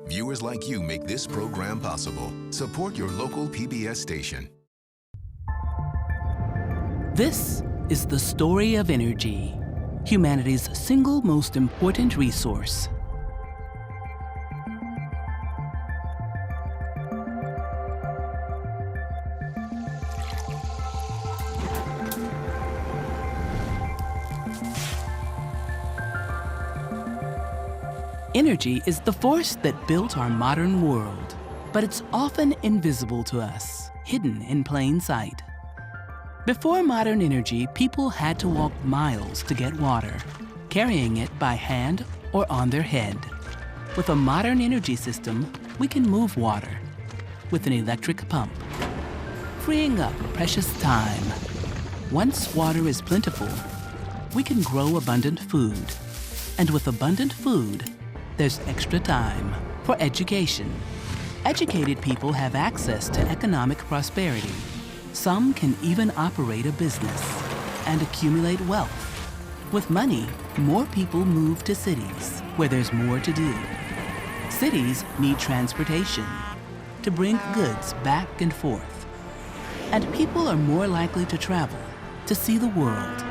Viewers like you make this program possible. Support your local PBS station. This is the story of energy, humanity's single most important resource. Energy is the force that built our modern world, but it's often invisible to us, hidden in plain sight. Before modern energy, people had to walk miles to get water, carrying it by hand or on their head. With a modern energy system, we can move water with an electric pump, freeing up precious time. Once water is plentiful, we can grow abundant food. And with abundant food, there's extra time for education. Educated people have access to economic prosperity. Some can even operate a business and accumulate wealth. With money, more people move to cities where there's more to do. Cities need transportation to bring goods back and forth. And people are more likely to travel to see the world.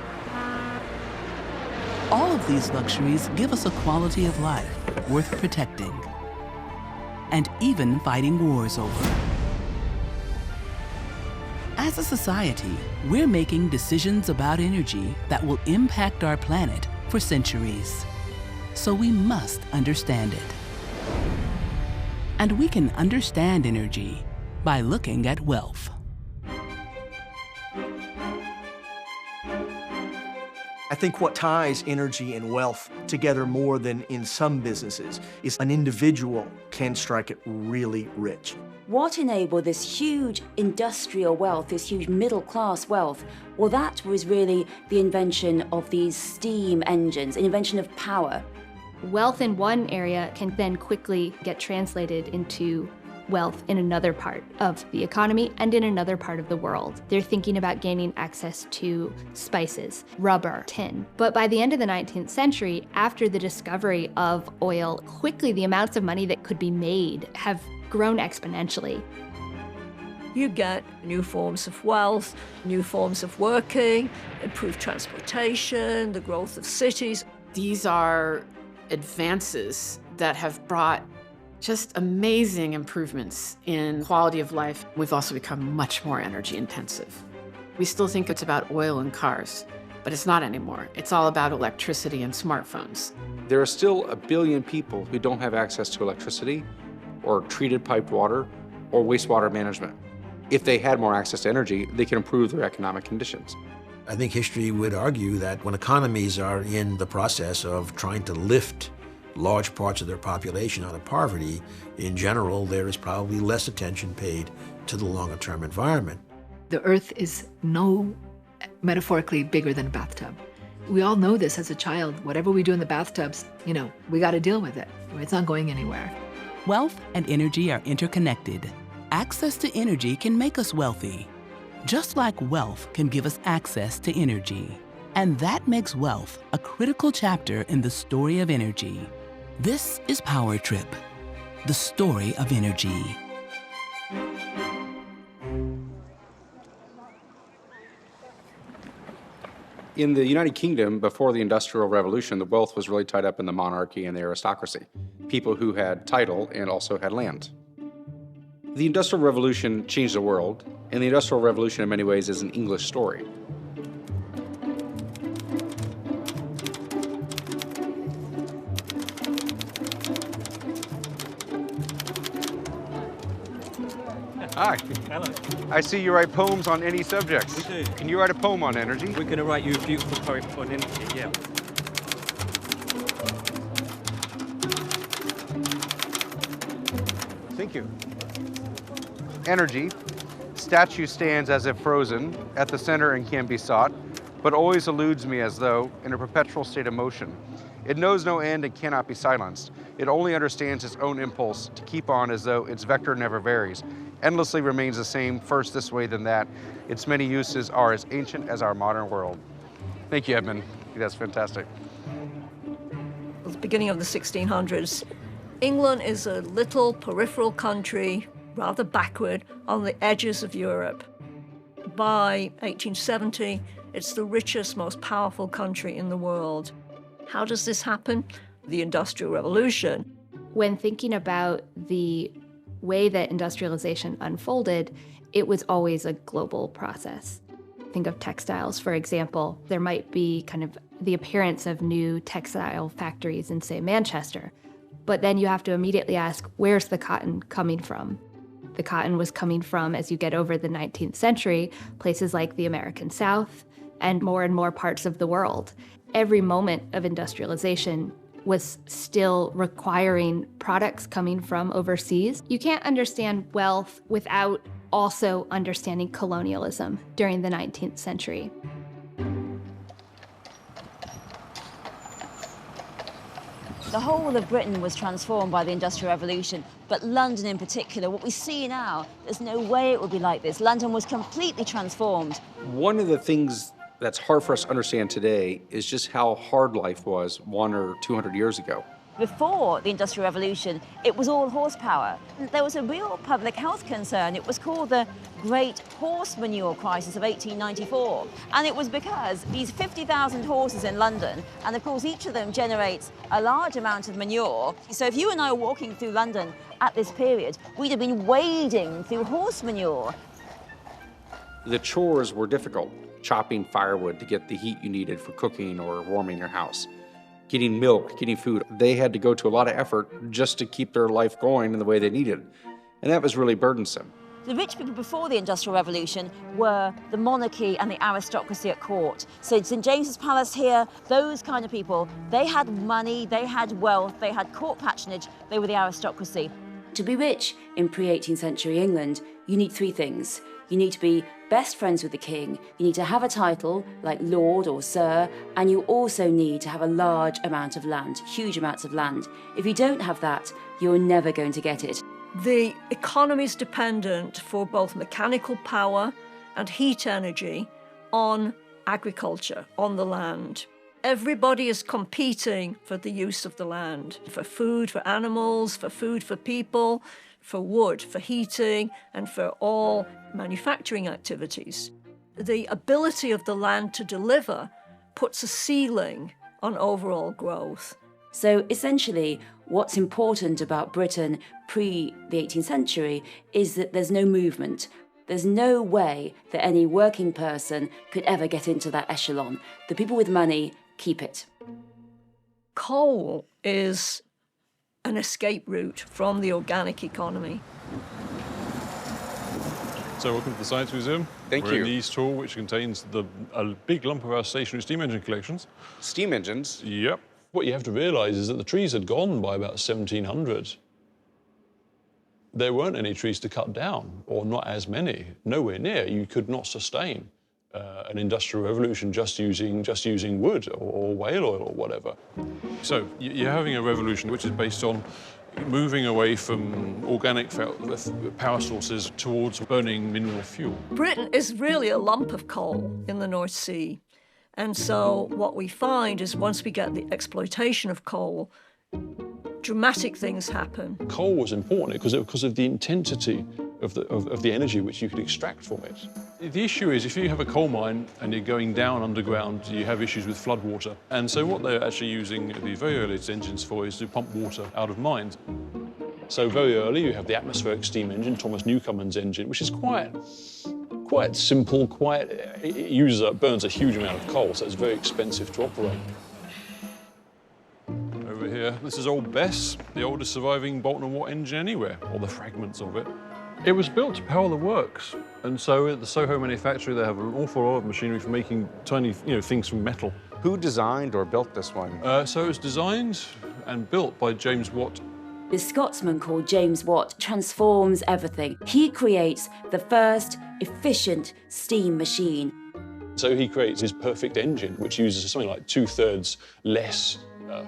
All of these luxuries give us a quality of life worth protecting, and even fighting wars over. As a society, we're making decisions about energy that will impact our planet for centuries. So we must understand it. And we can understand energy by looking at wealth. I think what ties energy and wealth together more than in some businesses is an individual can strike it really rich. What enabled this huge industrial wealth, this huge middle-class wealth? Well, that was really the invention of these steam engines, an invention of power. Wealth in one area can then quickly get translated into wealth in another part of the economy and in another part of the world. They're thinking about gaining access to spices, rubber, tin. But by the end of the 19th century, after the discovery of oil, quickly the amounts of money that could be made have grown exponentially. You get new forms of wealth, new forms of working, improved transportation, the growth of cities. These are advances that have brought just amazing improvements in quality of life. We've also become much more energy intensive. We still think it's about oil and cars, but it's not anymore. It's all about electricity and smartphones. There are still 1 billion people who don't have access to electricity or treated piped water or wastewater management. If they had more access to energy, they can improve their economic conditions. I think history would argue that when economies are in the process of trying to lift large parts of their population out of poverty, in general, there is probably less attention paid to the longer-term environment. The Earth is metaphorically bigger than a bathtub. We all know this as a child. Whatever we do in the bathtubs, we got to deal with it. It's not going anywhere. Wealth and energy are interconnected. Access to energy can make us wealthy, just like wealth can give us access to energy. And that makes wealth a critical chapter in the story of energy. This is Power Trip, the story of energy. In the United Kingdom, before the Industrial Revolution, the wealth was really tied up in the monarchy and the aristocracy, people who had title and also had land. The Industrial Revolution changed the world, and the Industrial Revolution in many ways is an English story. Hi. Hello. I see you write poems on any subjects. We do. Can you write a poem on energy? We're going to write you a beautiful poem on energy, yeah. Thank you. Energy. Statue stands as if frozen, at the center and can be sought, but always eludes me as though in a perpetual state of motion. It knows no end and cannot be silenced. It only understands its own impulse to keep on as though its vector never varies. Endlessly remains the same, first this way, then that. Its many uses are as ancient as our modern world. Thank you, Edmund. That's fantastic. At the beginning of the 1600s, England is a little peripheral country, rather backward, on the edges of Europe. By 1870, it's the richest, most powerful country in the world. How does this happen? The Industrial Revolution. When thinking about the way that industrialization unfolded, it was always a global process. Think of textiles, for example. There might be kind of the appearance of new textile factories in, say, Manchester. But then you have to immediately ask, where's the cotton coming from? The cotton was coming from, as you get over the 19th century, places like the American South and more parts of the world. Every moment of industrialization was still requiring products coming from overseas. You can't understand wealth without also understanding colonialism during the 19th century. The whole of Britain was transformed by the Industrial Revolution, but London in particular, what we see now, there's no way it would be like this. London was completely transformed. One of the things that's hard for us to understand today is just how hard life was 100 or 200 years ago. Before the Industrial Revolution, it was all horsepower. There was a real public health concern. It was called the Great Horse Manure Crisis of 1894. And it was because these 50,000 horses in London, and of course each of them generates a large amount of manure. So if you and I were walking through London at this period, we'd have been wading through horse manure. The chores were difficult. Chopping firewood to get the heat you needed for cooking or warming your house. Getting milk, getting food. They had to go to a lot of effort just to keep their life going in the way they needed. And that was really burdensome. The rich people before the Industrial Revolution were the monarchy and the aristocracy at court. So St. James's Palace here, those kind of people, they had money, they had wealth, they had court patronage, they were the aristocracy. To be rich in pre-18th century England, you need three things. You need to be best friends with the king, you need to have a title like Lord or Sir, and you also need to have a large amount of land, huge amounts of land. If you don't have that, you're never going to get it. The economy is dependent for both mechanical power and heat energy on agriculture, on the land. Everybody is competing for the use of the land, for food for animals, for food for people, for wood, for heating, and for all manufacturing activities. The ability of the land to deliver puts a ceiling on overall growth. So essentially, what's important about Britain pre the 18th century is that there's no movement. There's no way that any working person could ever get into that echelon. The people with money keep it. Coal is an escape route from the organic economy. So welcome to the Science Museum. Thank We're you. in the East Hall, which contains a big lump of our stationary steam engine collections. Steam engines? Yep. What you have to realise is that the trees had gone by about 1700. There weren't any trees to cut down, or not as many, nowhere near. You could not sustain an industrial revolution just using wood or whale oil or whatever. So you're having a revolution which is based on moving away from organic power sources towards burning mineral fuel. Britain is really a lump of coal in the North Sea. And so what we find is once we get the exploitation of coal, dramatic things happen. Coal was important because of the intensity of the energy which you could extract from it. The issue is if you have a coal mine and you're going down underground, you have issues with floodwater. And so what they're actually using the very earliest engines for is to pump water out of mines. So very early you have the atmospheric steam engine, Thomas Newcomen's engine, which is quite simple, it burns a huge amount of coal, so it's very expensive to operate. Over here, this is old Bess, the oldest surviving Bolton and Watt engine anywhere, or the fragments of it. It was built to power the works, and so at the Soho manufactory they have an awful lot of machinery for making tiny things from metal. Who designed or built this one? So it was designed and built by James Watt. This Scotsman called James Watt transforms everything. He creates the first efficient steam machine. So he creates his perfect engine, which uses something like 2/3 less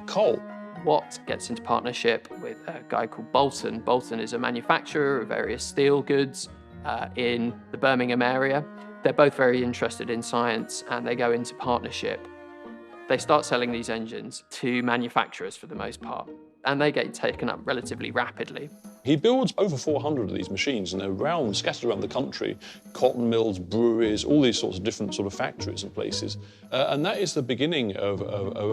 coal. Watt gets into partnership with a guy called Bolton. Bolton is a manufacturer of various steel goods in the Birmingham area. They're both very interested in science and they go into partnership. They start selling these engines to manufacturers for the most part. and they get taken up relatively rapidly. He builds over 400 of these machines, and they're scattered around the country, cotton mills, breweries, all these sorts of different sort of factories and places. And that is the beginning of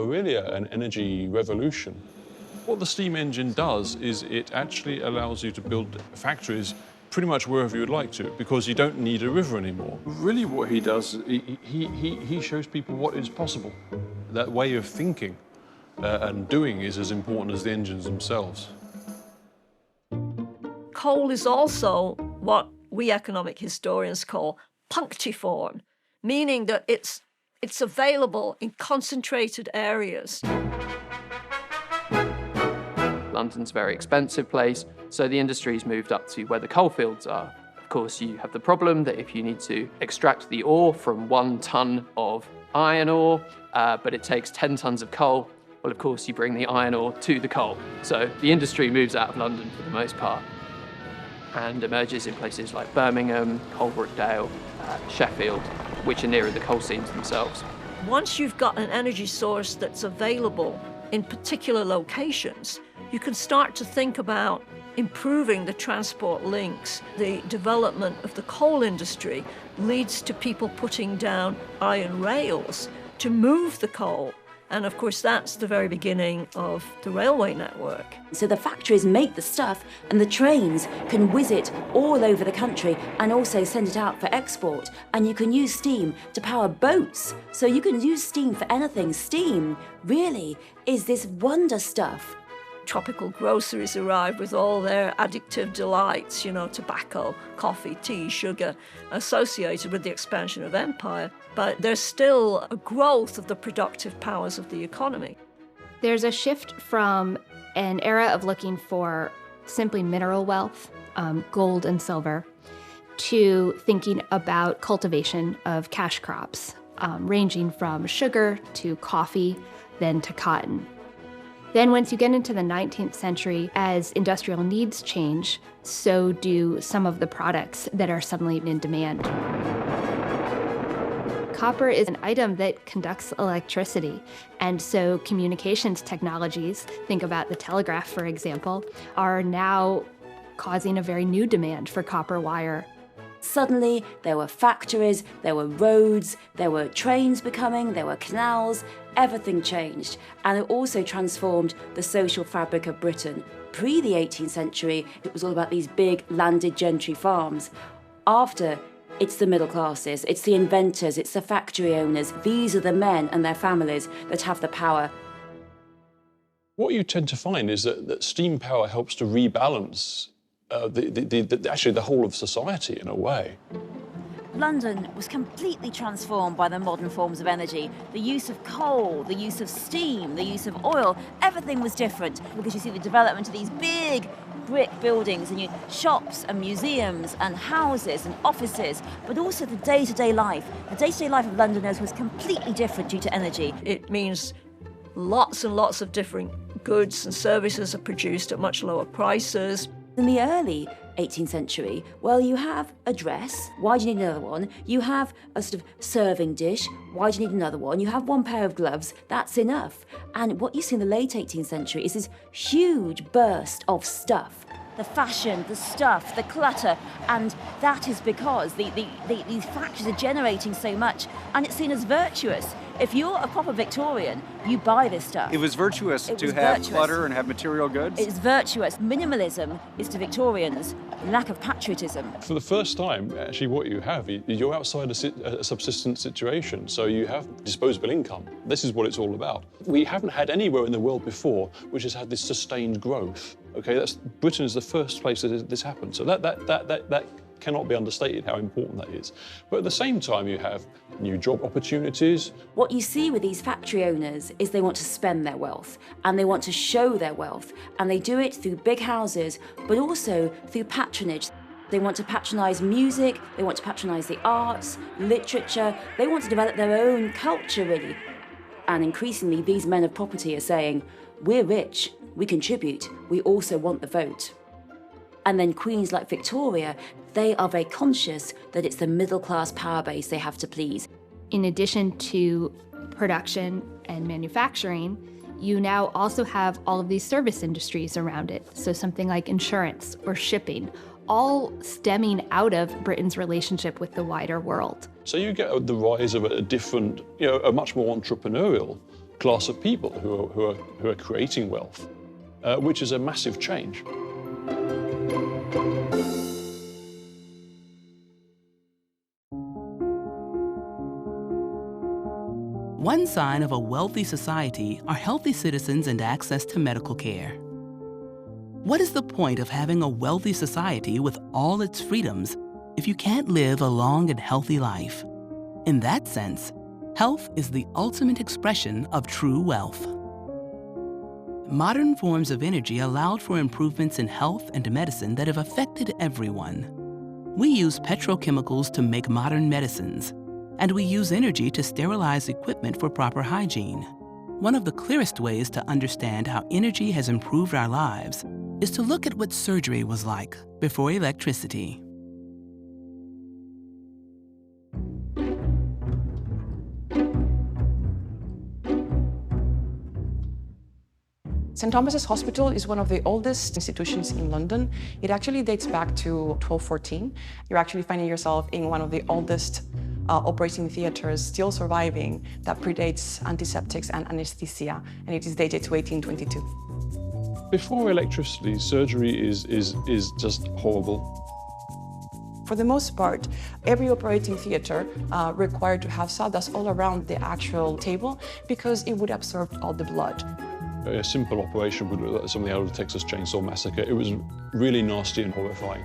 really an energy revolution. What the steam engine does is it actually allows you to build factories pretty much wherever you'd like to, because you don't need a river anymore. Really what he does, he shows people what is possible. That way of thinking and doing is as important as the engines themselves. Coal is also what we economic historians call punctiform, meaning that it's available in concentrated areas. London's a very expensive place, so the industry's moved up to where the coal fields are. Of course, you have the problem that if you need to extract the ore from 1 ton of iron ore, but it takes 10 tons of coal, well, of course, you bring the iron ore to the coal. So the industry moves out of London for the most part and emerges in places like Birmingham, Coalbrookdale, Sheffield, which are nearer the coal seams themselves. Once you've got an energy source that's available in particular locations, you can start to think about improving the transport links. The development of the coal industry leads to people putting down iron rails to move the coal. And of course, that's the very beginning of the railway network. So the factories make the stuff and the trains can whiz it all over the country and also send it out for export. And you can use steam to power boats. So you can use steam for anything. Steam really is this wonder stuff. Tropical groceries arrive with all their addictive delights, tobacco, coffee, tea, sugar, associated with the expansion of empire. But there's still a growth of the productive powers of the economy. There's a shift from an era of looking for simply mineral wealth, gold and silver, to thinking about cultivation of cash crops, ranging from sugar to coffee, then to cotton. Then once you get into the 19th century, as industrial needs change, so do some of the products that are suddenly in demand. Copper is an item that conducts electricity, and so communications technologies, think about the telegraph, for example, are now causing a very new demand for copper wire. Suddenly, there were factories, there were roads, there were trains becoming, there were canals, everything changed. And it also transformed the social fabric of Britain. Pre the 18th century, it was all about these big landed gentry farms. After, it's the middle classes, it's the inventors, it's the factory owners. These are the men and their families that have the power. What you tend to find is that steam power helps to rebalance actually the whole of society in a way. London was completely transformed by the modern forms of energy. The use of coal, the use of steam, the use of oil, everything was different because you see the development of these big brick buildings and shops and museums and houses and offices, but also the day-to-day life. The day-to-day life of Londoners was completely different due to energy. It means lots and lots of different goods and services are produced at much lower prices. In the early 18th century, well, you have a dress, why do you need another one? You have a sort of serving dish, why do you need another one? You have one pair of gloves, that's enough. And what you see in the late 18th century is this huge burst of stuff. The fashion, the stuff, the clutter, and that is because these factories are generating so much, and it's seen as virtuous. If you're a proper Victorian, you buy this stuff. It was virtuous to have clutter and have material goods? It's virtuous. Minimalism is to Victorians lack of patriotism. For the first time, actually what you have, you're outside a subsistence situation, so you have disposable income. This is what it's all about. We haven't had anywhere in the world before which has had this sustained growth. Okay, Britain is the first place that this happened. So that cannot be understated how important that is. But at the same time, you have new job opportunities. What you see with these factory owners is they want to spend their wealth and they want to show their wealth, and they do it through big houses, but also through patronage. They want to patronise music, they want to patronise the arts, literature, they want to develop their own culture, really. And increasingly, these men of property are saying, we're rich, we contribute, we also want the vote. And then queens like Victoria, they are very conscious that it's the middle-class power base they have to please. In addition to production and manufacturing, You now also have all of these service industries around it. So something like insurance or shipping, all stemming out of Britain's relationship with the wider world. So you get the rise of a different, a much more entrepreneurial class of people who are creating wealth, which is a massive change. One sign of a wealthy society are healthy citizens and access to medical care. What is the point of having a wealthy society with all its freedoms if you can't live a long and healthy life? In that sense, health is the ultimate expression of true wealth. Modern forms of energy allowed for improvements in health and medicine that have affected everyone. We use petrochemicals to make modern medicines, and we use energy to sterilize equipment for proper hygiene. One of the clearest ways to understand how energy has improved our lives is to look at what surgery was like before electricity. St. Thomas's Hospital is one of the oldest institutions in London. It actually dates back to 1214. You're actually finding yourself in one of the oldest operating theaters still surviving that predates antiseptics and anesthesia, and it is dated to 1822. Before electricity, surgery is just horrible. For the most part, every operating theater required to have sawdust all around the actual table because it would absorb all the blood. A simple operation would look like something out of the Texas Chainsaw Massacre. It was really nasty and horrifying.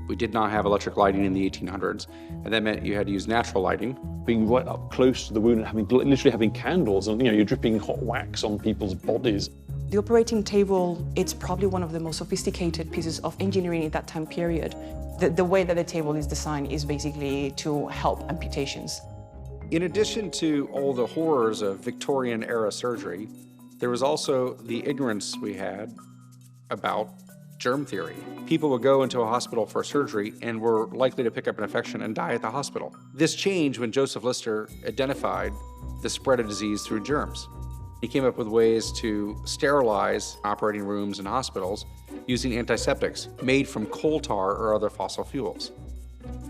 We did not have electric lighting in the 1800s, and that meant you had to use natural lighting. Being right up close to the wound and literally having candles, and you're dripping hot wax on people's bodies. The operating table, it's probably one of the most sophisticated pieces of engineering in that time period. The way that the table is designed is basically to help amputations. In addition to all the horrors of Victorian-era surgery, there was also the ignorance we had about germ theory. People would go into a hospital for surgery and were likely to pick up an infection and die at the hospital. This changed when Joseph Lister identified the spread of disease through germs. He came up with ways to sterilize operating rooms and hospitals using antiseptics made from coal tar or other fossil fuels.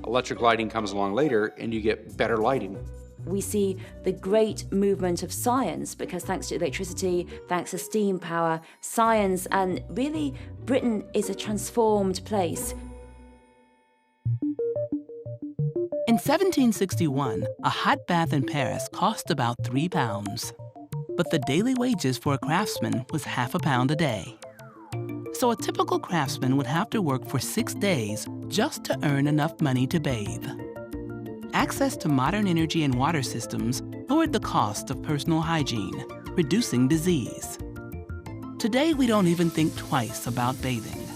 Electric lighting comes along later and you get better lighting. We see the great movement of science because thanks to electricity, thanks to steam power, science, and really Britain is a transformed place. In 1761, a hot bath in Paris cost about £3, but the daily wages for a craftsman was £0.5 a day. So a typical craftsman would have to work for 6 days just to earn enough money to bathe. Access to modern energy and water systems lowered the cost of personal hygiene, reducing disease. Today, we don't even think twice about bathing.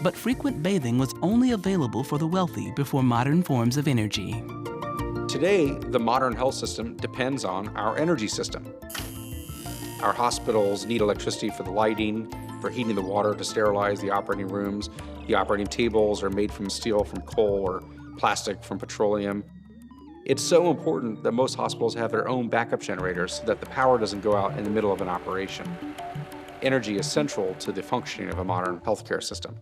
But frequent bathing was only available for the wealthy before modern forms of energy. Today, the modern health system depends on our energy system. Our hospitals need electricity for the lighting, for heating the water to sterilize the operating rooms. The operating tables are made from steel from coal or plastic from petroleum. It's so important that most hospitals have their own backup generators so that the power doesn't go out in the middle of an operation. Energy is central to the functioning of a modern healthcare system.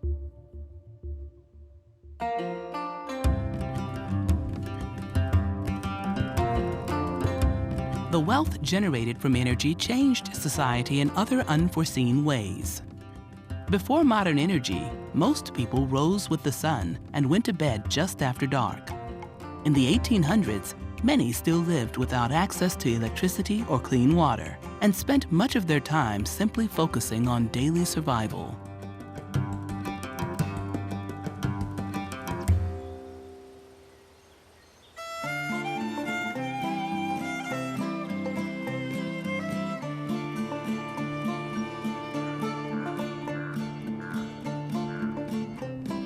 The wealth generated from energy changed society in other unforeseen ways. Before modern energy, most people rose with the sun and went to bed just after dark. In the 1800s, many still lived without access to electricity or clean water and spent much of their time simply focusing on daily survival.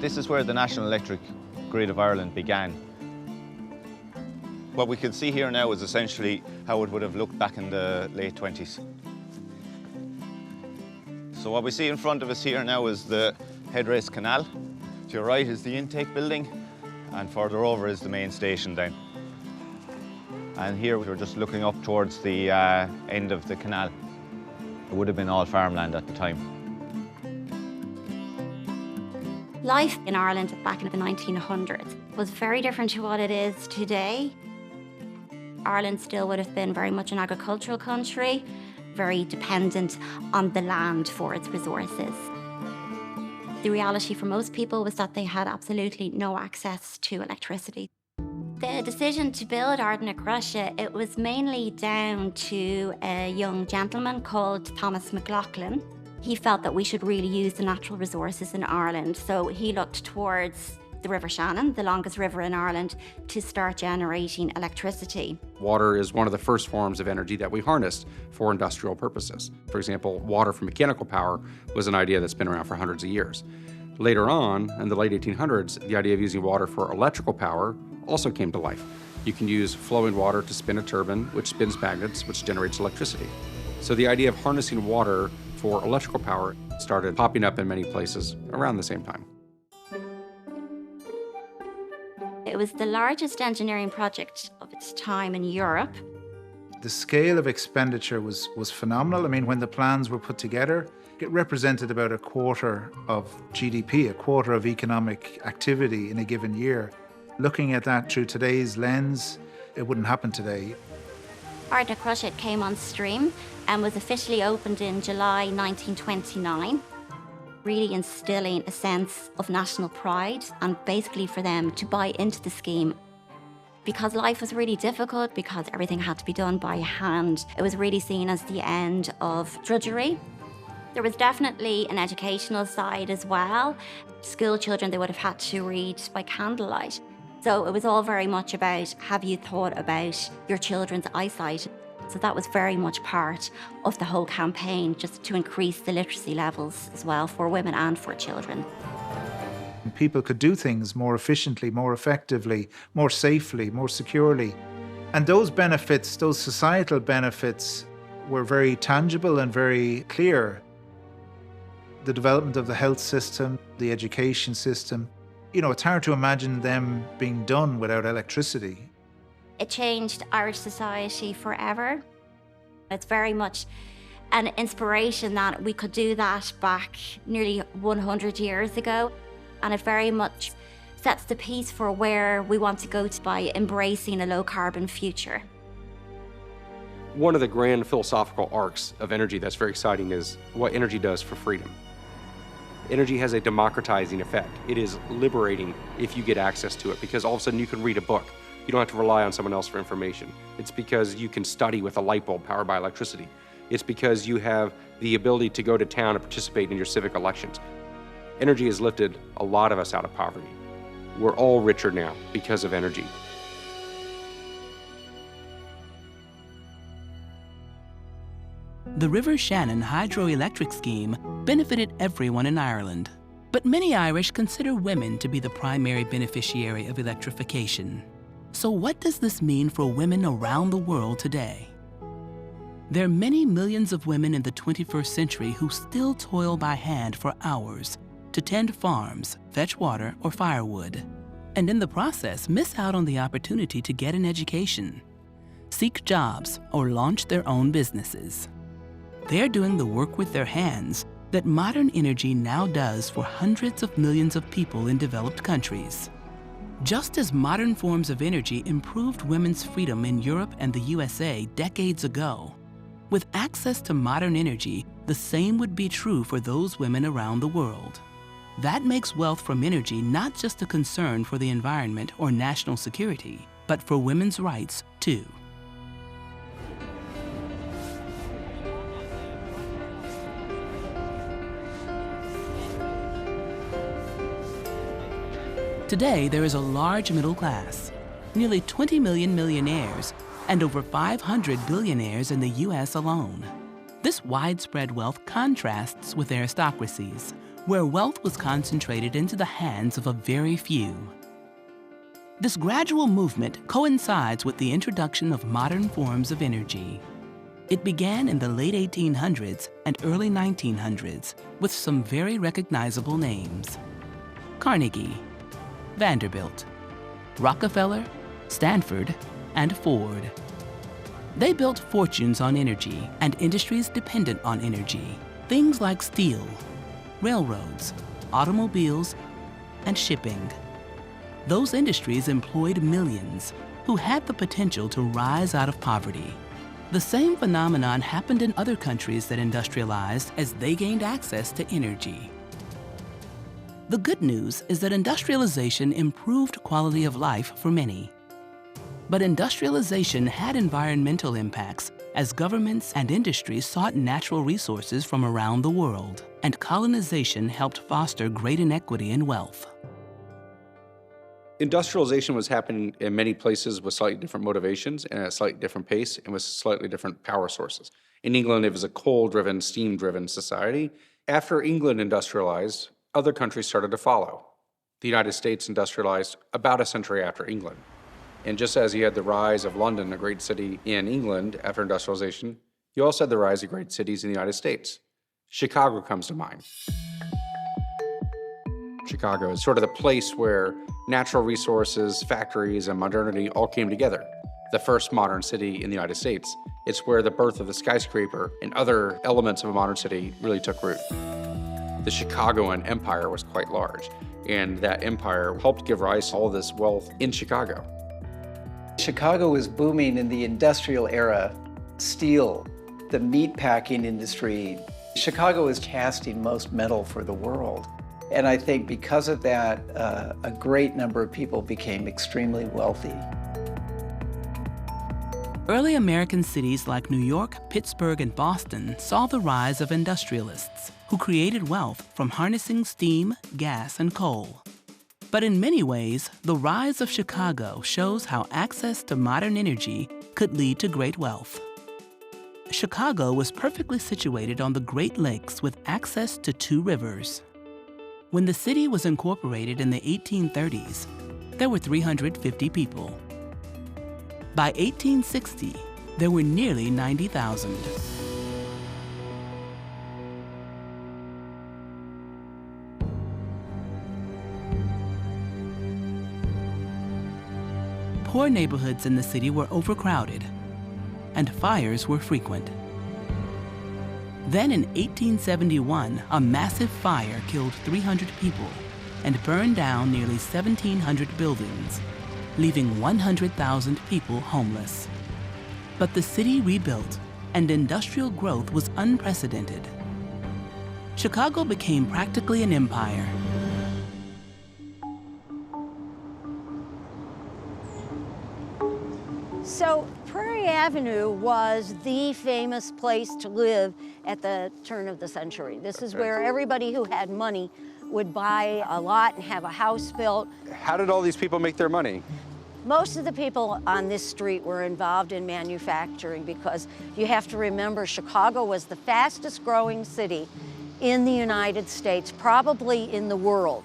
This is where the National Electric Grid of Ireland began. What we can see here now is essentially how it would have looked back in the late 20s. So what we see in front of us here now is the Headrace Canal. To your right is the intake building, and further over is the main station then. And here we're just looking up towards the end of the canal. It would have been all farmland at the time. Life in Ireland back in the 1900s was very different to what it is today. Ireland still would have been very much an agricultural country, very dependent on the land for its resources. The reality for most people was that they had absolutely no access to electricity. The decision to build Ardna Crusha, it was mainly down to a young gentleman called Thomas McLaughlin. He felt that we should really use the natural resources in Ireland, so he looked towards the River Shannon, the longest river in Ireland, to start generating electricity. Water is one of the first forms of energy that we harnessed for industrial purposes. For example, water for mechanical power was an idea that's been around for hundreds of years. Later on, in the late 1800s, the idea of using water for electrical power also came to life. You can use flowing water to spin a turbine, which spins magnets, which generates electricity. So the idea of harnessing water for electrical power started popping up in many places around the same time. It was the largest engineering project of its time in Europe. The scale of expenditure was phenomenal. I mean, when the plans were put together, it represented about a quarter of GDP, a quarter of economic activity in a given year. Looking at that through today's lens, it wouldn't happen today. Ardna Crusha came on stream and was officially opened in July 1929, really instilling a sense of national pride and basically for them to buy into the scheme. Because life was really difficult, because everything had to be done by hand, it was really seen as the end of drudgery. There was definitely an educational side as well. School children, they would have had to read by candlelight. So it was all very much about, have you thought about your children's eyesight? So that was very much part of the whole campaign, just to increase the literacy levels as well for women and for children. People could do things more efficiently, more effectively, more safely, more securely. And those benefits, those societal benefits, were very tangible and very clear. The development of the health system, the education system, you know, it's hard to imagine them being done without electricity. It changed Irish society forever. It's very much an inspiration that we could do that back nearly 100 years ago. And it very much sets the piece for where we want to go to by embracing a low-carbon future. One of the grand philosophical arcs of energy that's very exciting is what energy does for freedom. Energy has a democratizing effect. It is liberating if you get access to it, because all of a sudden you can read a book. You don't have to rely on someone else for information. It's because you can study with a light bulb powered by electricity. It's because you have the ability to go to town and participate in your civic elections. Energy has lifted a lot of us out of poverty. We're all richer now because of energy. The River Shannon hydroelectric scheme benefited everyone in Ireland, but many Irish consider women to be the primary beneficiary of electrification. So what does this mean for women around the world today? There are many millions of women in the 21st century who still toil by hand for hours to tend farms, fetch water, or firewood, and in the process miss out on the opportunity to get an education, seek jobs, or launch their own businesses. They're doing the work with their hands that modern energy now does for hundreds of millions of people in developed countries. Just as modern forms of energy improved women's freedom in Europe and the USA decades ago, with access to modern energy, the same would be true for those women around the world. That makes wealth from energy not just a concern for the environment or national security, but for women's rights too. Today, there is a large middle class, nearly 20 million millionaires, and over 500 billionaires in the US alone. This widespread wealth contrasts with aristocracies, where wealth was concentrated into the hands of a very few. This gradual movement coincides with the introduction of modern forms of energy. It began in the late 1800s and early 1900s with some very recognizable names: Carnegie, Vanderbilt, Rockefeller, Stanford, and Ford. They built fortunes on energy and industries dependent on energy. Things like steel, railroads, automobiles, and shipping. Those industries employed millions who had the potential to rise out of poverty. The same phenomenon happened in other countries that industrialized as they gained access to energy. The good news is that industrialization improved quality of life for many. But industrialization had environmental impacts as governments and industries sought natural resources from around the world, and colonization helped foster great inequity in wealth. Industrialization was happening in many places with slightly different motivations and at a slightly different pace and with slightly different power sources. In England, it was a coal-driven, steam-driven society. After England industrialized, other countries started to follow. The United States industrialized about a century after England. And just as you had the rise of London, a great city in England after industrialization, you also had the rise of great cities in the United States. Chicago comes to mind. Chicago is sort of the place where natural resources, factories, and modernity all came together. The first modern city in the United States. It's where the birth of the skyscraper and other elements of a modern city really took root. The Chicagoan empire was quite large, and that empire helped give rise to all this wealth in Chicago. Chicago was booming in the industrial era. Steel, the meat packing industry. Chicago was casting most metal for the world. And I think because of that, a great number of people became extremely wealthy. Early American cities like New York, Pittsburgh, and Boston saw the rise of industrialists who created wealth from harnessing steam, gas, and coal. But in many ways, the rise of Chicago shows how access to modern energy could lead to great wealth. Chicago was perfectly situated on the Great Lakes with access to 2 rivers. When the city was incorporated in the 1830s, there were 350 people. By 1860, there were nearly 90,000. Poor neighborhoods in the city were overcrowded, and fires were frequent. Then in 1871, a massive fire killed 300 people and burned down nearly 1,700 buildings, leaving 100,000 people homeless. But the city rebuilt, and industrial growth was unprecedented. Chicago became practically an empire. So Prairie Avenue was the famous place to live at the turn of the century. This is where everybody who had money would buy a lot and have a house built. How did all these people make their money? Most of the people on this street were involved in manufacturing because you have to remember Chicago was the fastest growing city in the United States, probably in the world.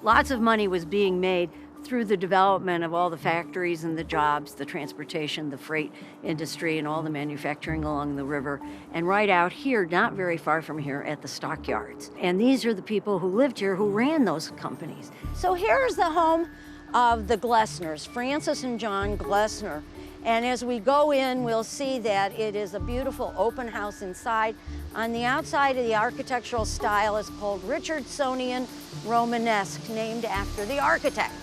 Lots of money was being made through the development of all the factories and the jobs, the transportation, the freight industry, and all the manufacturing along the river. And right out here, not very far from here, at the stockyards. And these are the people who lived here who ran those companies. So here's the home of the Glessners, Francis and John Glessner. And as we go in, we'll see that it is a beautiful open house inside. On the outside of the architectural style is called Richardsonian Romanesque, named after the architect.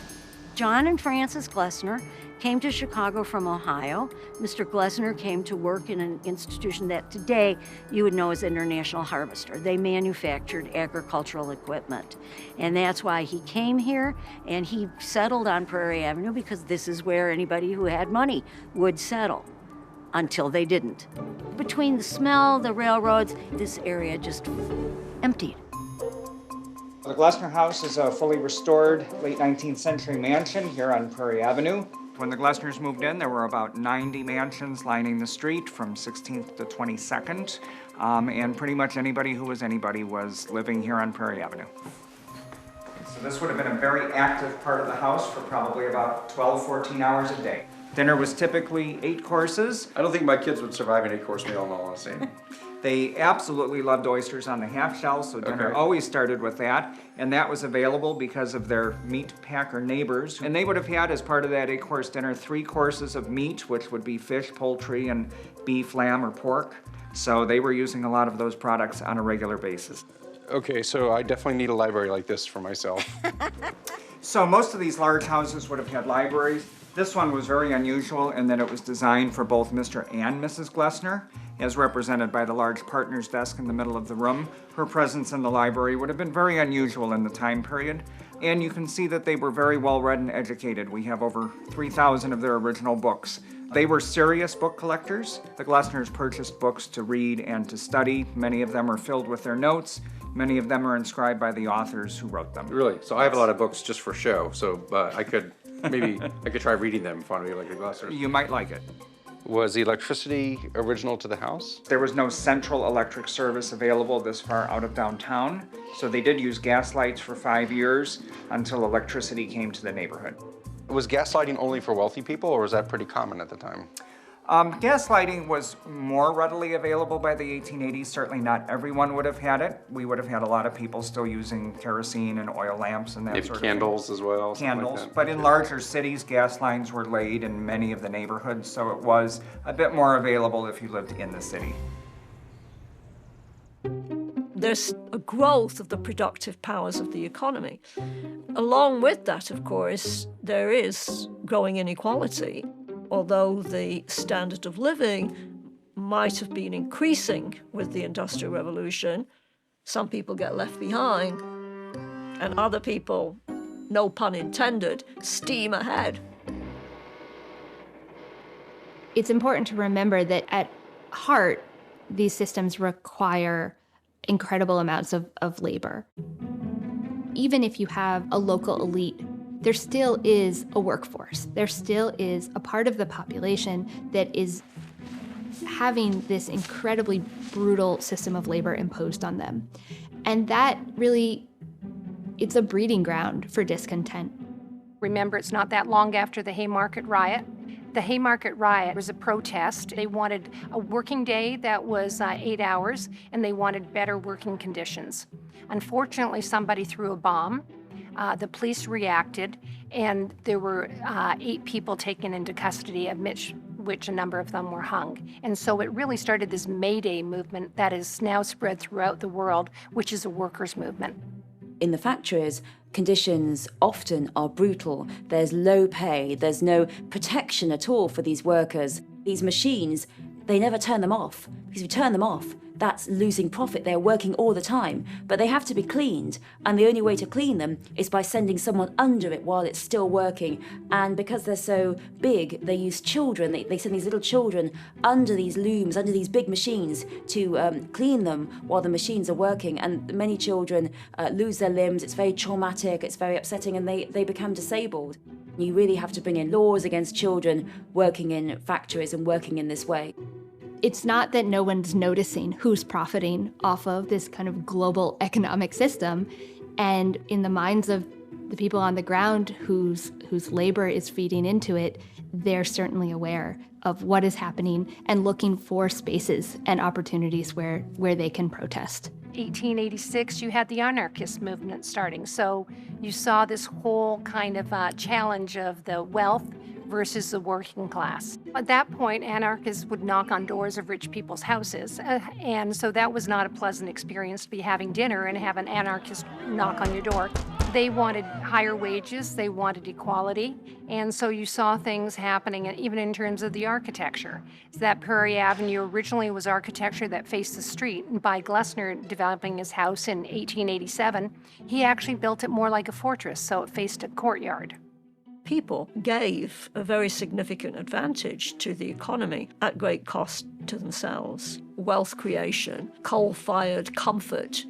John and Frances Glessner came to Chicago from Ohio. Mr. Glessner came to work in an institution that today you would know as International Harvester. They manufactured agricultural equipment. And that's why he came here, and he settled on Prairie Avenue because this is where anybody who had money would settle, until they didn't. Between the smell, the railroads, this area just emptied. The Glessner House is a fully restored late 19th century mansion here on Prairie Avenue. When the Glessners moved in, there were about 90 mansions lining the street from 16th to 22nd, and pretty much anybody who was anybody was living here on Prairie Avenue. So this would have been a very active part of the house for probably about 12, 14 hours a day. Dinner was typically 8 courses. I don't think my kids would survive an 8-course meal in all honesty. They absolutely loved oysters on the half shell, so dinner always started with that. And that was available because of their meat packer neighbors. And they would have had, as part of that 8-course dinner, 3 courses of meat, which would be fish, poultry, and beef, lamb, or pork. So they were using a lot of those products on a regular basis. Okay, so I definitely need a library like this for myself. So most of these large houses would have had libraries. This one was very unusual in that it was designed for both Mr. and Mrs. Glessner, as represented by the large partner's desk in the middle of the room. Her presence in the library would have been very unusual in the time period. And you can see that they were very well read and educated. We have over 3,000 of their original books. They were serious book collectors. The Glessners purchased books to read and to study. Many of them are filled with their notes. Many of them are inscribed by the authors who wrote them. Really? So I have a lot of books just for show, so I could try reading them if I want to be like the Glessners. You might like it. Was the electricity original to the house? There was no central electric service available this far out of downtown, so they did use gas lights for 5 years until electricity came to the neighborhood. Was gas lighting only for wealthy people, or was that pretty common at the time? Gas lighting was more readily available by the 1880s. Certainly not everyone would have had it. We would have had a lot of people still using kerosene and oil lamps and that Maybe sort of candles thing. as well. Candles, like but in larger cities, gas lines were laid in many of the neighborhoods, so it was a bit more available if you lived in the city. There's a growth of the productive powers of the economy. Along with that, of course, there is growing inequality. Although the standard of living might have been increasing with the Industrial Revolution, some people get left behind, and other people, no pun intended, steam ahead. It's important to remember that at heart, these systems require incredible amounts of labor. Even if you have a local elite, there still is a workforce. There still is a part of the population that is having this incredibly brutal system of labor imposed on them. And that really, it's a breeding ground for discontent. Remember, it's not that long after the Haymarket riot. The Haymarket riot was a protest. They wanted a working day that was 8 hours, and they wanted better working conditions. Unfortunately, somebody threw a bomb. The police reacted, and there were 8 people taken into custody, of which a number of them were hung. And so it really started this May Day movement that is now spread throughout the world, which is a workers' movement. In the factories, conditions often are brutal. There's low pay, there's no protection at all for these workers. These machines, they never turn them off, because if you turn them off, that's losing profit. They're working all the time, but they have to be cleaned. And the only way to clean them is by sending someone under it while it's still working. And because they're so big, they use children. They send these little children under these looms, under these big machines to clean them while the machines are working. And many children lose their limbs. It's very traumatic, it's very upsetting, and they become disabled. You really have to bring in laws against children working in factories and working in this way. It's not that no one's noticing who's profiting off of this kind of global economic system. And in the minds of the people on the ground whose labor is feeding into it, they're certainly aware of what is happening and looking for spaces and opportunities where they can protest. 1886, you had the anarchist movement starting. So you saw this whole kind of challenge of the wealth versus the working class. At that point, anarchists would knock on doors of rich people's houses. And so that was not a pleasant experience to be having dinner and have an anarchist knock on your door. They wanted higher wages, they wanted equality, and so you saw things happening even in terms of the architecture. So that Prairie Avenue originally was architecture that faced the street, and by Glessner developing his house in 1887, he actually built it more like a fortress, so it faced a courtyard. People gave a very significant advantage to the economy at great cost to themselves. Wealth creation, coal-fired comfort,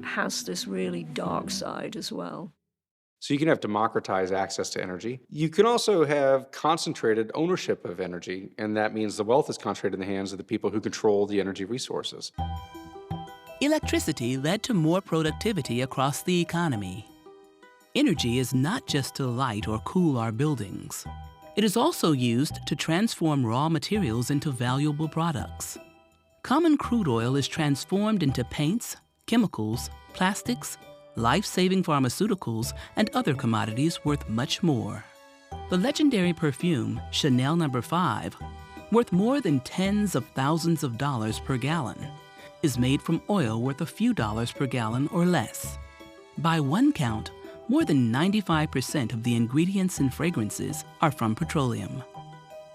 has this really dark side as well. So you can have democratized access to energy. You can also have concentrated ownership of energy, and that means the wealth is concentrated in the hands of the people who control the energy resources. Electricity led to more productivity across the economy. Energy is not just to light or cool our buildings. It is also used to transform raw materials into valuable products. common crude oil is transformed into paints, chemicals, plastics, life-saving pharmaceuticals, and other commodities worth much more. The legendary perfume, Chanel No. 5, worth more than tens of thousands of dollars per gallon, is made from oil worth a few dollars per gallon or less. By one count, more than 95% of the ingredients in fragrances are from petroleum.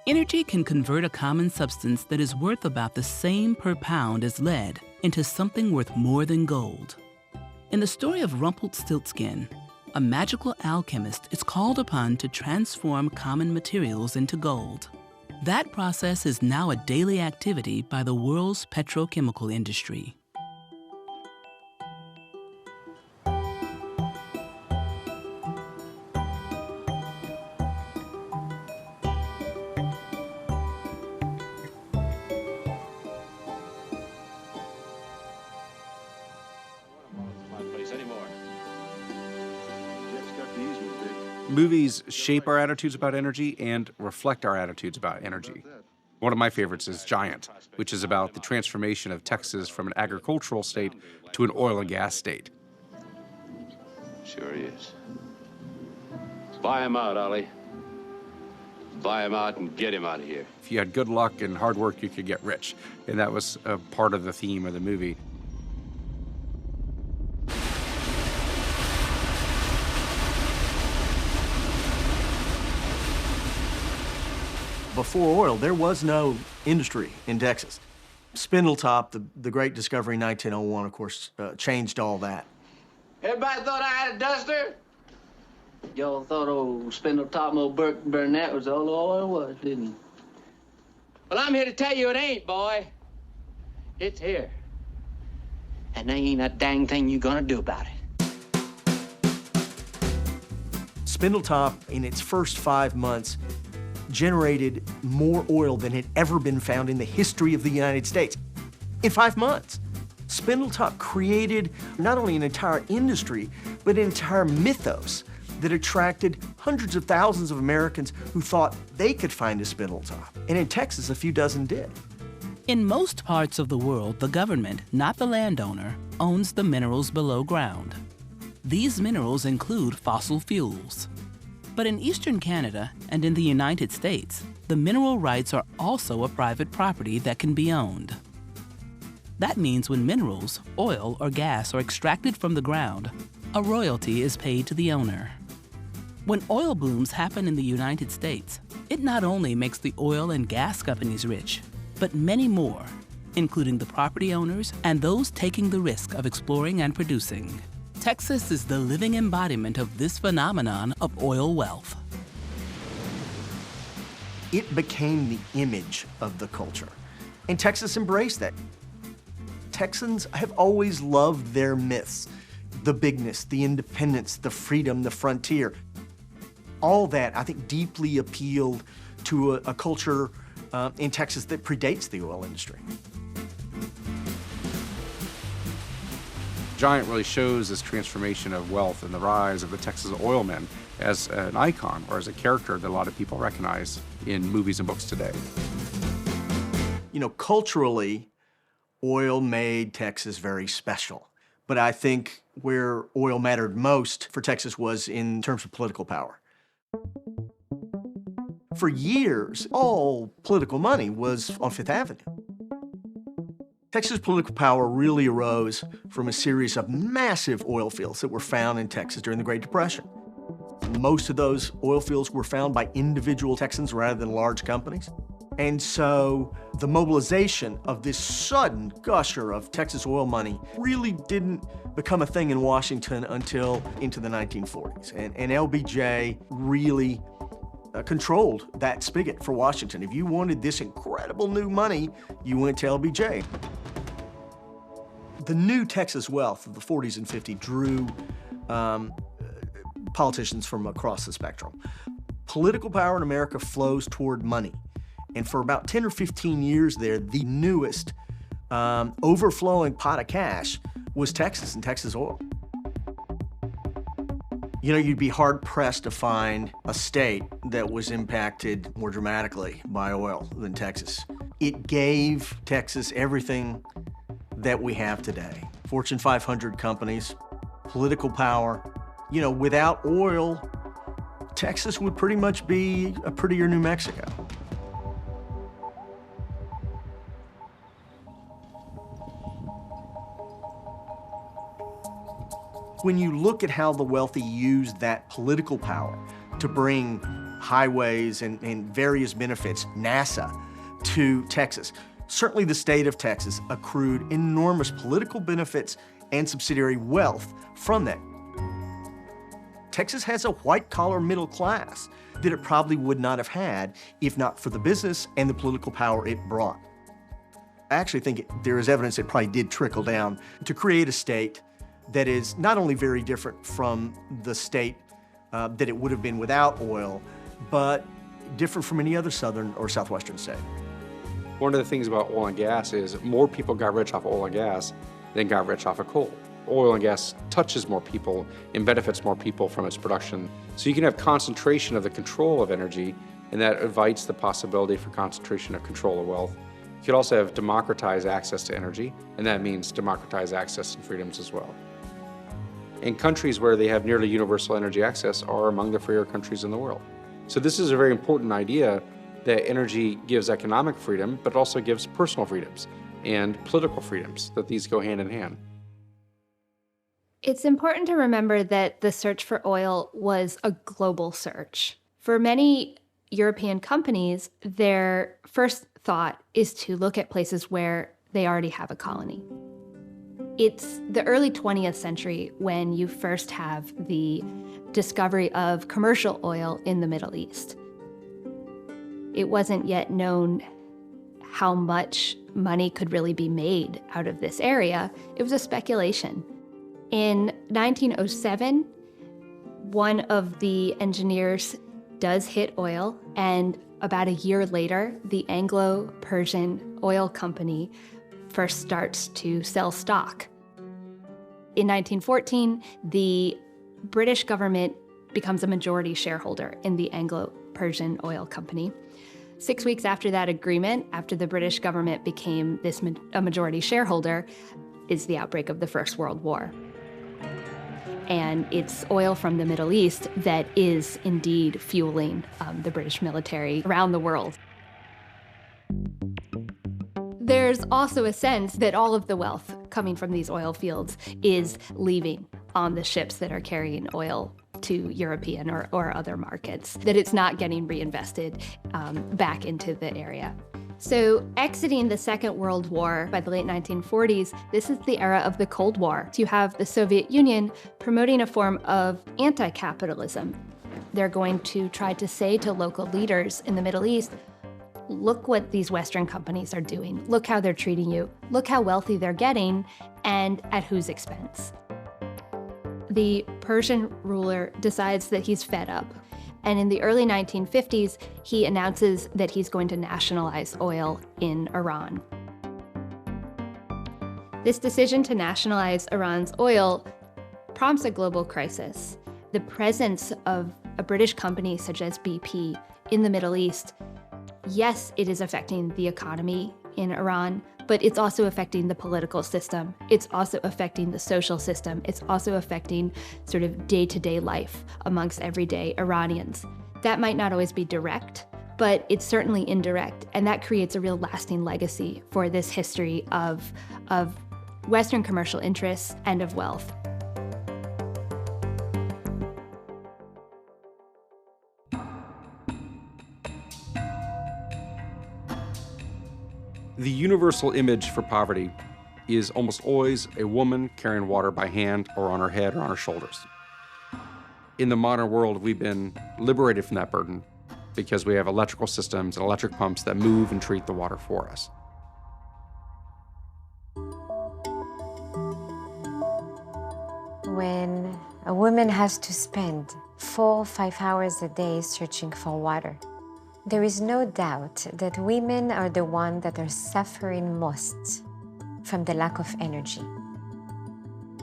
Energy can convert a common substance that is worth about the same per pound as lead into something worth more than gold. In the story of Rumpelstiltskin, a magical alchemist is called upon to transform common materials into gold. That process is now a daily activity by the world's petrochemical industry. Movies shape our attitudes about energy and reflect our attitudes about energy. One of my favorites is Giant, which is about the transformation of Texas from an agricultural state to an oil and gas state. Sure is. Buy him out, Ollie. Buy him out and get him out of here. If you had good luck and hard work, you could get rich. And that was a part of the theme of the movie. Before oil, there was no industry in Texas. Spindletop, the great discovery in 1901, of course, changed all that. Everybody thought I had a duster? Y'all thought old Spindletop, old Burnett was all it was, didn't you? Well, I'm here to tell you it ain't, boy. It's here. And there ain't a dang thing you gonna do about it. Spindletop, in its first 5 months, generated more oil than had ever been found in the history of the United States. In 5 months, Spindletop created not only an entire industry, but an entire mythos that attracted hundreds of thousands of Americans who thought they could find a Spindletop. And in Texas, a few dozen did. In most parts of the world, the government, not the landowner, owns the minerals below ground. These minerals include fossil fuels. But in eastern Canada and in the United States, the mineral rights are also a private property that can be owned. That means when minerals, oil or gas are extracted from the ground, a royalty is paid to the owner. When oil booms happen in the United States, it not only makes the oil and gas companies rich, but many more, including the property owners and those taking the risk of exploring and producing. Texas is the living embodiment of this phenomenon of oil wealth. It became the image of the culture, and Texas embraced that. Texans have always loved their myths, the bigness, the independence, the freedom, the frontier. All that, I think, deeply appealed to a culture in Texas that predates the oil industry. Giant really shows this transformation of wealth and the rise of the Texas oilmen as an icon or as a character that a lot of people recognize in movies and books today. You know, culturally, oil made Texas very special. But I think where oil mattered most for Texas was in terms of political power. For years, all political money was on Fifth Avenue. Texas political power really arose from a series of massive oil fields that were found in Texas during the Great Depression. Most of those oil fields were found by individual Texans rather than large companies. And so the mobilization of this sudden gusher of Texas oil money really didn't become a thing in Washington until into the 1940s. And LBJ really controlled that spigot for Washington. If you wanted this incredible new money, you went to LBJ. The new Texas wealth of the 40s and 50s drew politicians from across the spectrum. Political power in America flows toward money. And for about 10 or 15 years there, the newest overflowing pot of cash was Texas and Texas oil. You know, you'd be hard-pressed to find a state that was impacted more dramatically by oil than Texas. It gave Texas everything that we have today. Fortune 500 companies, political power. You know, without oil, Texas would pretty much be a prettier New Mexico. When you look at how the wealthy used that political power to bring highways and various benefits, NASA, to Texas, certainly the state of Texas accrued enormous political benefits and subsidiary wealth from that. Texas has a white-collar middle class that it probably would not have had if not for the business and the political power it brought. I actually think there is evidence it probably did trickle down to create a state that is not only very different from the state that it would have been without oil, but different from any other southern or southwestern state. One of the things about oil and gas is more people got rich off oil and gas than got rich off of coal. Oil and gas touches more people and benefits more people from its production. So you can have concentration of the control of energy, and that invites the possibility for concentration of control of wealth. You could also have democratized access to energy, and that means democratized access and freedoms as well. And countries where they have nearly universal energy access are among the freer countries in the world. So this is a very important idea that energy gives economic freedom, but also gives personal freedoms and political freedoms, that these go hand in hand. It's important to remember that the search for oil was a global search. For many European companies, their first thought is to look at places where they already have a colony. It's the early 20th century when you first have the discovery of commercial oil in the Middle East. It wasn't yet known how much money could really be made out of this area. It was a speculation. In 1907, one of the engineers does hit oil, and about a year later, the Anglo-Persian Oil Company first starts to sell stock. In 1914, the British government becomes a majority shareholder in the Anglo-Persian Oil Company. 6 weeks after that agreement, after the British government became a majority shareholder, is the outbreak of the First World War. And it's oil from the Middle East that is indeed fueling the British military around the world. There's also a sense that all of the wealth coming from these oil fields is leaving on the ships that are carrying oil to European or other markets, that it's not getting reinvested back into the area. So exiting the Second World War by the late 1940s, this is the era of the Cold War. You have the Soviet Union promoting a form of anti-capitalism. They're going to try to say to local leaders in the Middle East, look what these Western companies are doing. Look how they're treating you. Look how wealthy they're getting, and at whose expense. The Persian ruler decides that he's fed up. And in the early 1950s, he announces that he's going to nationalize oil in Iran. This decision to nationalize Iran's oil prompts a global crisis. The presence of a British company such as BP in the Middle East, yes, it is affecting the economy in Iran, but it's also affecting the political system. It's also affecting the social system. It's also affecting sort of day-to-day life amongst everyday Iranians. That might not always be direct, but it's certainly indirect, and that creates a real lasting legacy for this history of Western commercial interests and of wealth. The universal image for poverty is almost always a woman carrying water by hand or on her head or on her shoulders. In the modern world, we've been liberated from that burden because we have electrical systems and electric pumps that move and treat the water for us. When a woman has to spend 4 or 5 hours a day searching for water, there is no doubt that women are the ones that are suffering most from the lack of energy.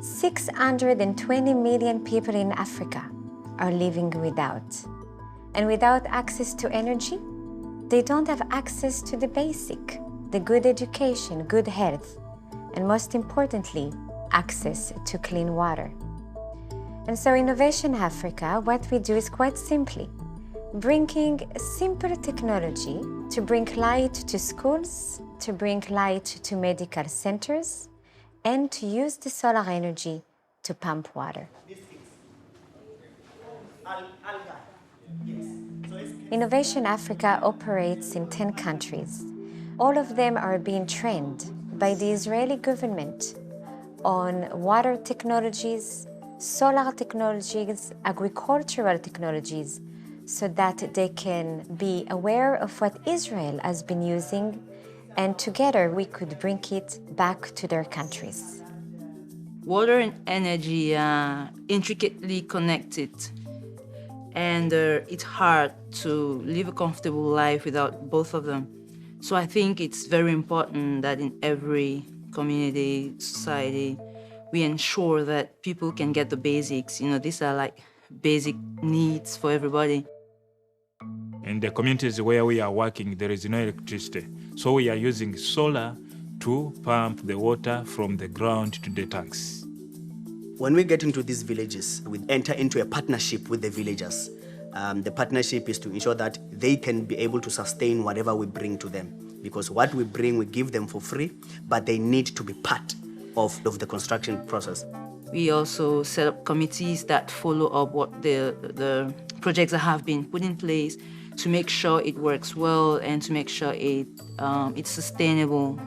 620 million people in Africa are living without. And without access to energy, they don't have access to the basic. the good education, good health, and most importantly, access to clean water. And so Innovation Africa, what we do is quite simply bringing simple technology to bring light to schools, to bring light to medical centers, and to use the solar energy to pump water. Innovation Africa operates in 10 countries. All of them are being trained by the Israeli government on water technologies, solar technologies, agricultural technologies, so that they can be aware of what Israel has been using, and together we could bring it back to their countries. Water and energy are intricately connected, and it's hard to live a comfortable life without both of them. So I think it's very important that in every community, society, we ensure that people can get the basics. You know, these are like basic needs for everybody. In the communities where we are working, there is no electricity. So we are using solar to pump the water from the ground to the tanks. When we get into these villages, we enter into a partnership with the villagers. The partnership is to ensure that they can be able to sustain whatever we bring to them. Because what we bring, we give them for free, but they need to be part of the construction process. We also set up committees that follow up what the projects that have been put in place to make sure it works well and to make sure it's sustainable.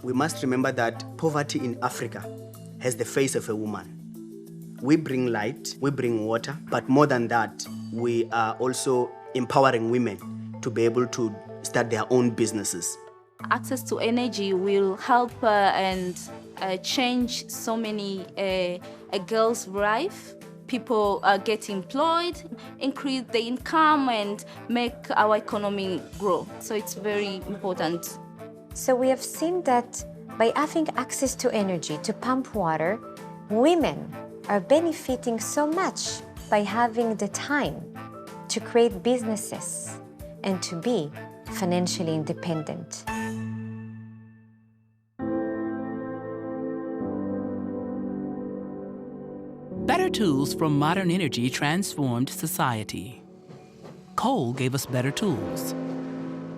We must remember that poverty in Africa has the face of a woman. We bring light, we bring water, but more than that, we are also empowering women to be able to start their own businesses. Access to energy will help and change so many a girl's life. People get employed, increase the income, and make our economy grow. So it's very important. So we have seen that by having access to energy, to pump water, women are benefiting so much by having the time to create businesses and to be financially independent. Better tools from modern energy transformed society. Coal gave us better tools.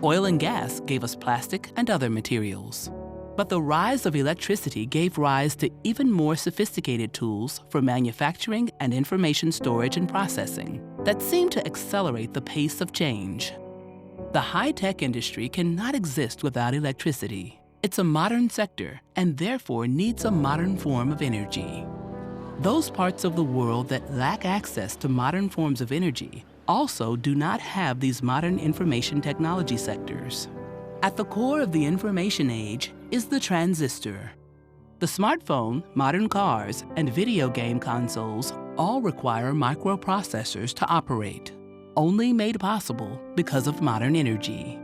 Oil and gas gave us plastic and other materials. But the rise of electricity gave rise to even more sophisticated tools for manufacturing and information storage and processing that seem to accelerate the pace of change. The high-tech industry cannot exist without electricity. It's a modern sector and therefore needs a modern form of energy. Those parts of the world that lack access to modern forms of energy also do not have these modern information technology sectors. At the core of the information age is the transistor. The smartphone, modern cars, and video game consoles all require microprocessors to operate, only made possible because of modern energy.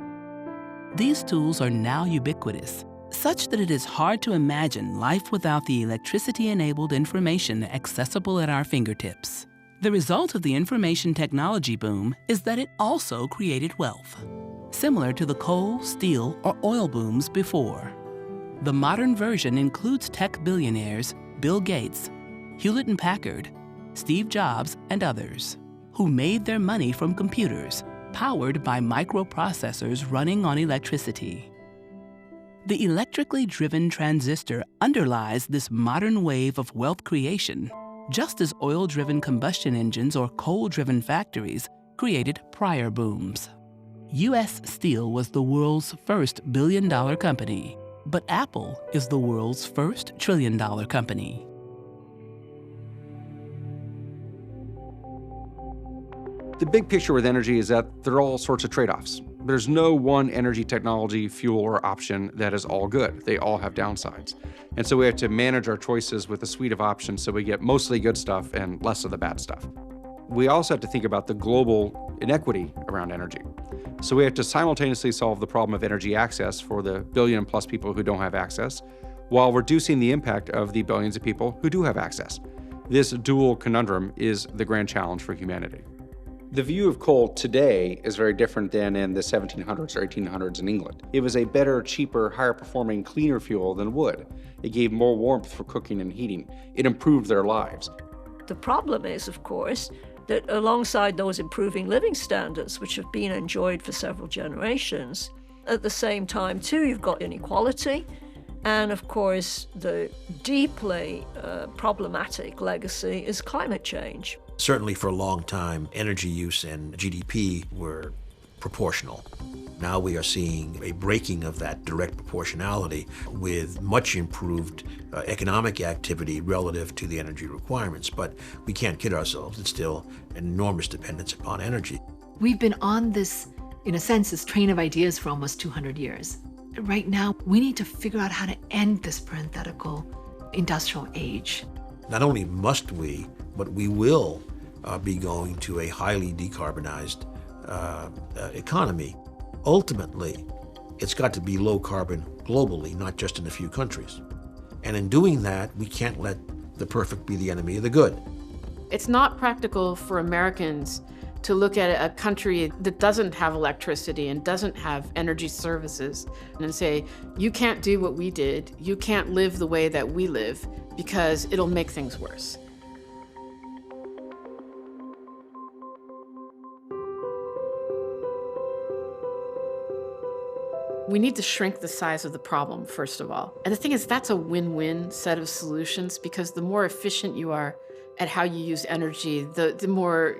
These tools are now ubiquitous, such that it is hard to imagine life without the electricity-enabled information accessible at our fingertips. The result of the information technology boom is that it also created wealth, similar to the coal, steel, or oil booms before. The modern version includes tech billionaires Bill Gates, Hewlett & Packard, Steve Jobs, and others, who made their money from computers powered by microprocessors running on electricity. The electrically driven transistor underlies this modern wave of wealth creation, just as oil-driven combustion engines or coal-driven factories created prior booms. U.S. Steel was the world's first billion-dollar company, but Apple is the world's first trillion-dollar company. The big picture with energy is that there are all sorts of trade-offs. There's no one energy technology, fuel, or option that is all good. They all have downsides. And so we have to manage our choices with a suite of options so we get mostly good stuff and less of the bad stuff. We also have to think about the global inequity around energy. So we have to simultaneously solve the problem of energy access for the billion-plus people who don't have access, while reducing the impact of the billions of people who do have access. This dual conundrum is the grand challenge for humanity. The view of coal today is very different than in the 1700s or 1800s in England. It was a better, cheaper, higher performing, cleaner fuel than wood. It gave more warmth for cooking and heating. It improved their lives. The problem is, of course, that alongside those improving living standards, which have been enjoyed for several generations, at the same time, too, you've got inequality, and of course, the deeply problematic legacy is climate change. Certainly for a long time, energy use and GDP were proportional. Now we are seeing a breaking of that direct proportionality with much improved economic activity relative to the energy requirements. But we can't kid ourselves, it's still an enormous dependence upon energy. We've been on this, in a sense, this train of ideas for almost 200 years. Right now, we need to figure out how to end this parenthetical industrial age. Not only must we, but we will be going to a highly decarbonized economy. Ultimately, it's got to be low carbon globally, not just in a few countries. And in doing that, we can't let the perfect be the enemy of the good. It's not practical for Americans to look at a country that doesn't have electricity and doesn't have energy services and say, you can't do what we did, you can't live the way that we live, because it'll make things worse. We need to shrink the size of the problem, first of all. And the thing is, that's a win-win set of solutions, because the more efficient you are at how you use energy, the more,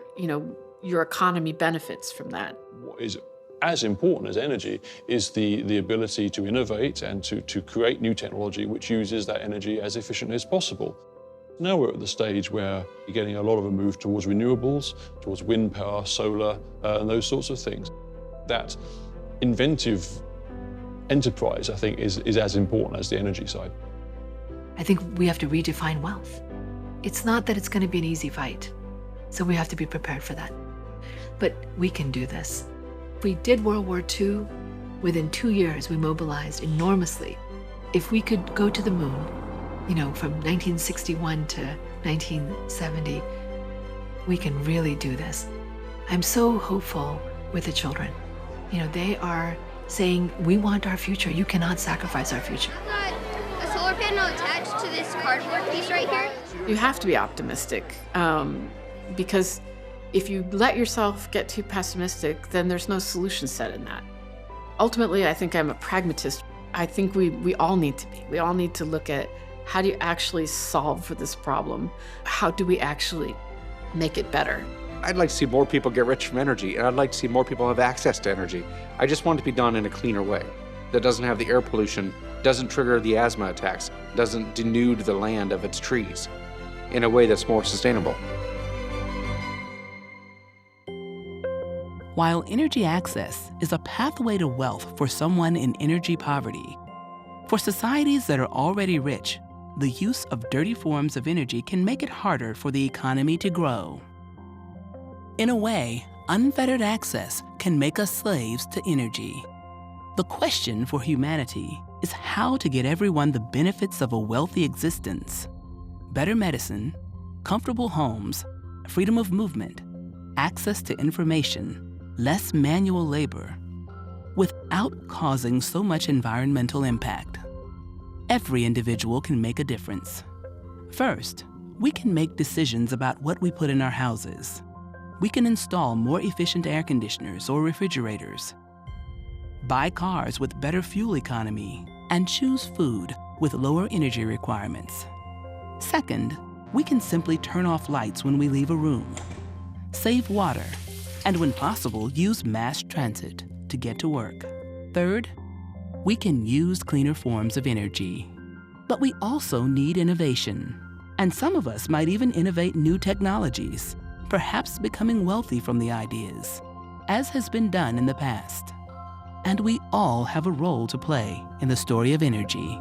your economy benefits from that. What is as important as energy is the ability to innovate and to create new technology which uses that energy as efficiently as possible. Now we're at the stage where you're getting a lot of a move towards renewables, towards wind power, solar, and those sorts of things. That inventive enterprise, I think, is as important as the energy side. I think we have to redefine wealth. It's not that it's going to be an easy fight, so we have to be prepared for that. But we can do this. We did World War II. Within 2 years, we mobilized enormously. If we could go to the moon, from 1961 to 1970, we can really do this. I'm so hopeful with the children. They are saying, we want our future. You cannot sacrifice our future. I've got a solar panel attached to this cardboard piece right here. You have to be optimistic, because if you let yourself get too pessimistic, then there's no solution set in that. Ultimately, I think I'm a pragmatist. I think we all need to be. We all need to look at, how do you actually solve for this problem? How do we actually make it better? I'd like to see more people get rich from energy, and I'd like to see more people have access to energy. I just want it to be done in a cleaner way that doesn't have the air pollution, doesn't trigger the asthma attacks, doesn't denude the land of its trees, in a way that's more sustainable. While energy access is a pathway to wealth for someone in energy poverty, for societies that are already rich, the use of dirty forms of energy can make it harder for the economy to grow. In a way, unfettered access can make us slaves to energy. The question for humanity is how to get everyone the benefits of a wealthy existence: better medicine, comfortable homes, freedom of movement, access to information, less manual labor, without causing so much environmental impact. Every individual can make a difference. First, we can make decisions about what we put in our houses. We can install more efficient air conditioners or refrigerators, buy cars with better fuel economy, and choose food with lower energy requirements. Second, we can simply turn off lights when we leave a room, save water, and when possible, use mass transit to get to work. Third, we can use cleaner forms of energy. But we also need innovation, and some of us might even innovate new technologies, perhaps becoming wealthy from the ideas, as has been done in the past. And we all have a role to play in the story of energy.